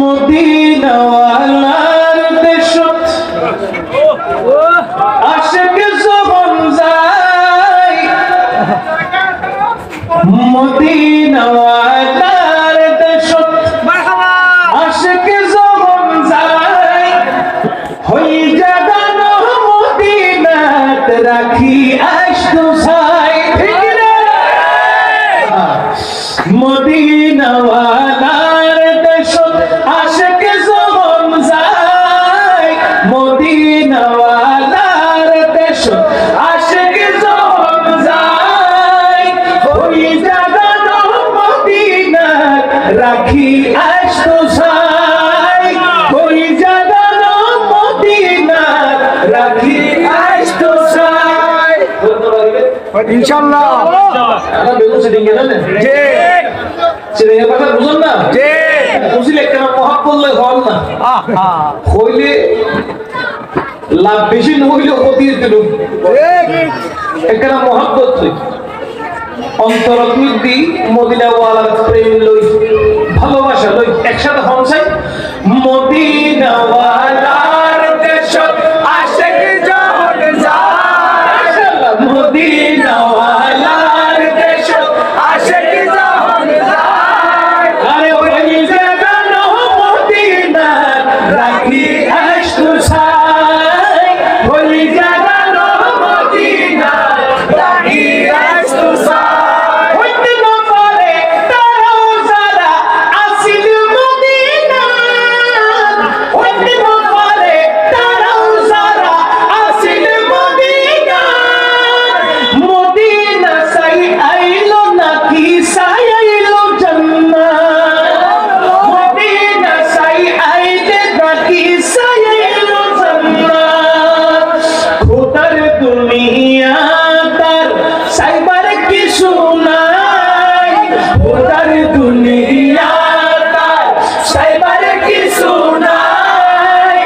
মদিনাওয়ালার দেশত আশিক যখন যায়, মদিনাওয়ালার দেশত আশিক যখন যায়, হই জাগানো মদিনাত রাখি আশকু ছাই। ঠিক না? মদিনাওয়ালার দেশত আশিক যখন যায়, মদিনাওয়ালার দেশত আশিক যখন যায়, ওই জাগানো মদিনাত রাখি আশকু ছাই, ওই জাগানো মদিনাত রাখি আশকু ছাই। ইনশাআল্লাহ আমরা বেগুন সেটিং এ জানেন জি সেটা এর কথা বুঝুন না জি বুঝলে কেন মহাপ করলে হল না হইলে লাভ বেশি না হইলে ক্ষতি দিল এখানে মহাব্বত লই অন্তরত দি মদিনা ওয়ালার প্রেম লই ভালোবাসা লই একসাথে হন চাই। মদিনা ওয়ালার দেশত আশিক যখন যায়, মদিনা ওয়ালার দেশত আশিক যখন যায়, আরে ওই জাগানো মদিনাত রাখি আশকু ছাই, ওই জাগানো মদিনাত রাখি আশকু ছাই। হইতে না পারে তারাও যারা আসিল মদিনাত, হইতে না পারে তারাও যারা আসিল মদিনাত, মদিনা সাই আইলো নাকি সাই আইলো জান্নাত, মদিনা সাই আইলে নাকি সাই আইলো জান্নাত। খোদার দুনিয়া তার সাইবার কিছু নাই, খোদার দুনিয়া তার সাইবার কিছু নাই,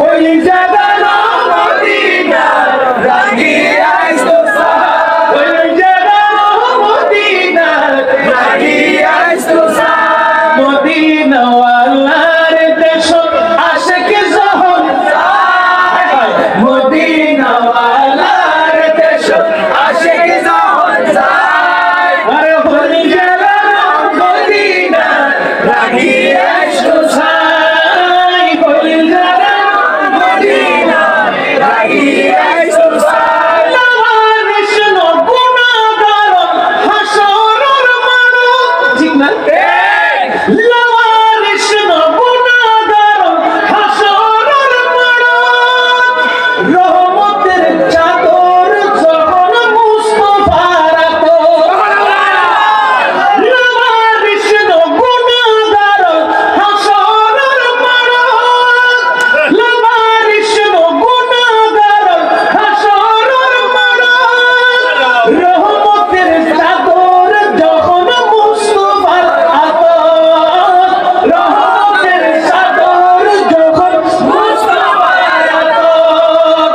ওই জাগানো মদিনাত রাখি আশকু ছাই, ওই জাগানো মদিনাত রাখি আশকু ছাই। মদিনাওয়ালার দেশত আশিক যখন যায়, মদিনাওয়ালার দেশত আশিক যখন যায়, আরে হলি জাগানো মদিনাত রাখি আশকু ছাই, হলি জাগানো মদিনাত রাখি আশকু ছাই। লাওয়ারিস নো গুনাহগার হাসরের মানব, ঠিক না? লাওয়ারিস নো গুনাহগার হাসরের মানব, রহমতের চাদর যখন মুস্তাফার আতর, লাওয়ারিস নো গুনাহগার হাসরের মানব, লাওয়ারিস নো গুনাহগার হাসরের মানব, রহমতের চাদর যখন মুস্তাফার আতর, রহমতের চাদর যখন মুস্তাফার আতর,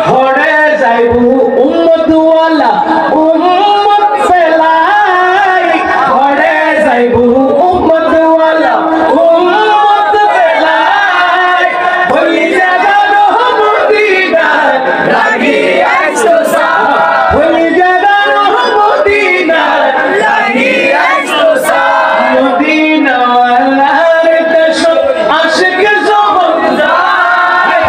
হড়ে যাইবু উম্মত ওয়ালা উম্মত ফেলাই, হড়ে যাইবু উম্মত ওয়ালা উম্মত ফেলাই, ওই জাগানো মদিনাত রাখি আশকু ছাই, ওই জাগানো মদিনাত রাখি আশকু ছাই। মদিনাওয়ালার দেশত আশিক যখন যায়,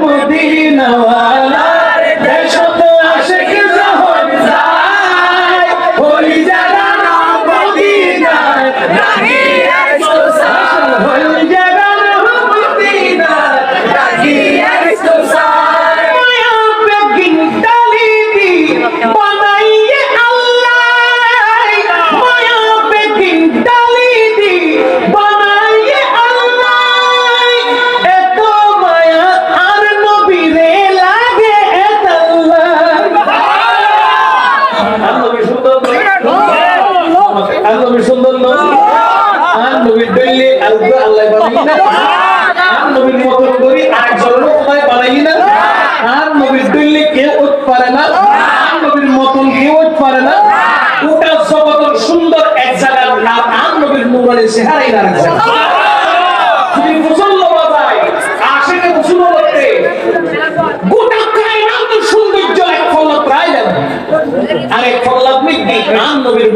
মদিনাওয়ালার দেশত আশিক যখন যায়, ওই জাগানো মদিনাত রাখি আশকু ছাই, ওই জাগানো মদিনাত রাখি আশকু ছাই। মায়া বেগিন ডালি দি বানাইয়ে আল্লাহ, মায়া বেগিন ডালি দি বানাইয়ে আল্লাহ, এত মায়া আর নবীরে লাগে এত আল্লাহ। আর নবী সুন্দর নয়, আর নবী সুন্দর নয়, আর নবীর ডইলে আল্লাহ বানাই না, আর নবীর মতন করি আর জন্য কোথায় বানাই না, আর নবীর ডইলে কেউ উঠ পারে না, আর নবীর মতন কেউ উঠ পারে না। ওটা জগতের সুন্দর এক জায়গার নাম, আর নবীর নুরানি চেহারাই না রাখছে।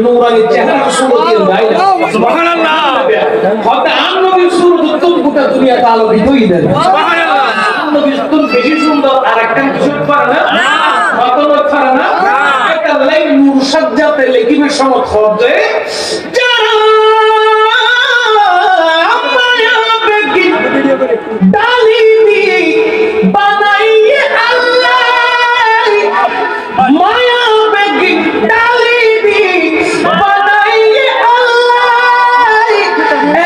নূরানি চেহারা সুরতের গায়না সুবহানাল্লাহ হতে নবীর সুরত তুম গোটা দুনিয়াতে আলোকিতই দেন সুবহানাল্লাহ নবীর তুম বেশি সুন্দর আরেকটা কিছু পারে না কত লোক পারে না একটা লাইন নূর সাজ্জাতে লেখিবে সমত হবে যারা মায়া বেগি ডালি দিয়ে বানাইয়ে আল্লাহ মায়া বেগি ডালি দিয়ে বানাইয়ে আল্লাহ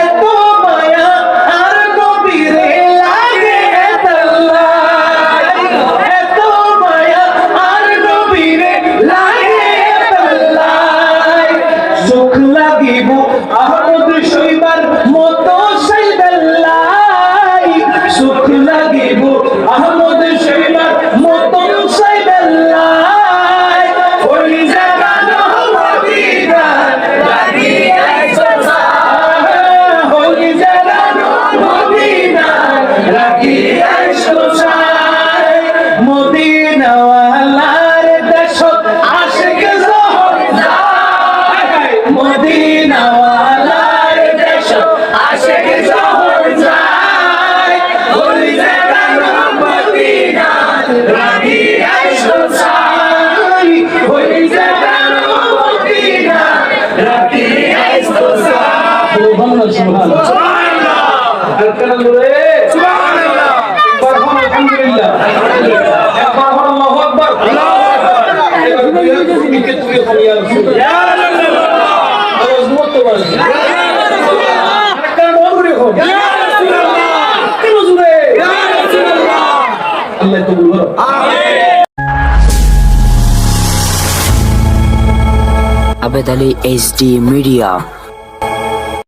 এত মায়া আর নবীরে লাগে আল্লাহ এত মায়া আর নবীরে লাগে আল্লাহ সুখ লাগিব আহমদ শৈবার মতো সাইদাল্লাহ সুখ লাগিব আহমদ শৈবার মতো সাইদাল্লাহ ওই জাগানো মদিনা লাগিয়ে সোসায় ওই জাগানো মদিনা লাগিয়ে সোসায় মদিনা ওয়ালার দেশত আশিক জহর যায় মদিনা ওয়ালার দেশত আশিক জহর যায় ওই জাগানো মদিনা লাগিয়ে সোসায় ওই জাগানো মদিনা লাগিয়ে সোসায় সুবহানাল্লাহ সুবহানাল্লাহ সুবহানাল্লাহ আলহামদুলিল্লাহ একবার আল্লাহু আকবার আল্লাহু আকবার এবার তুমি কে তুমি ইয়া রাসূলুল্লাহ ইয়া রাসূলুল্লাহ আওয়াজ মত বল ইয়া রাসূলুল্লাহ কান বন্ধ রেখো ইয়া রাসূলুল্লাহ কেন জুড়ে ইয়া রাসূলুল্লাহ আল্লাহ কবুল করো আমিন Abed Ali HD Media.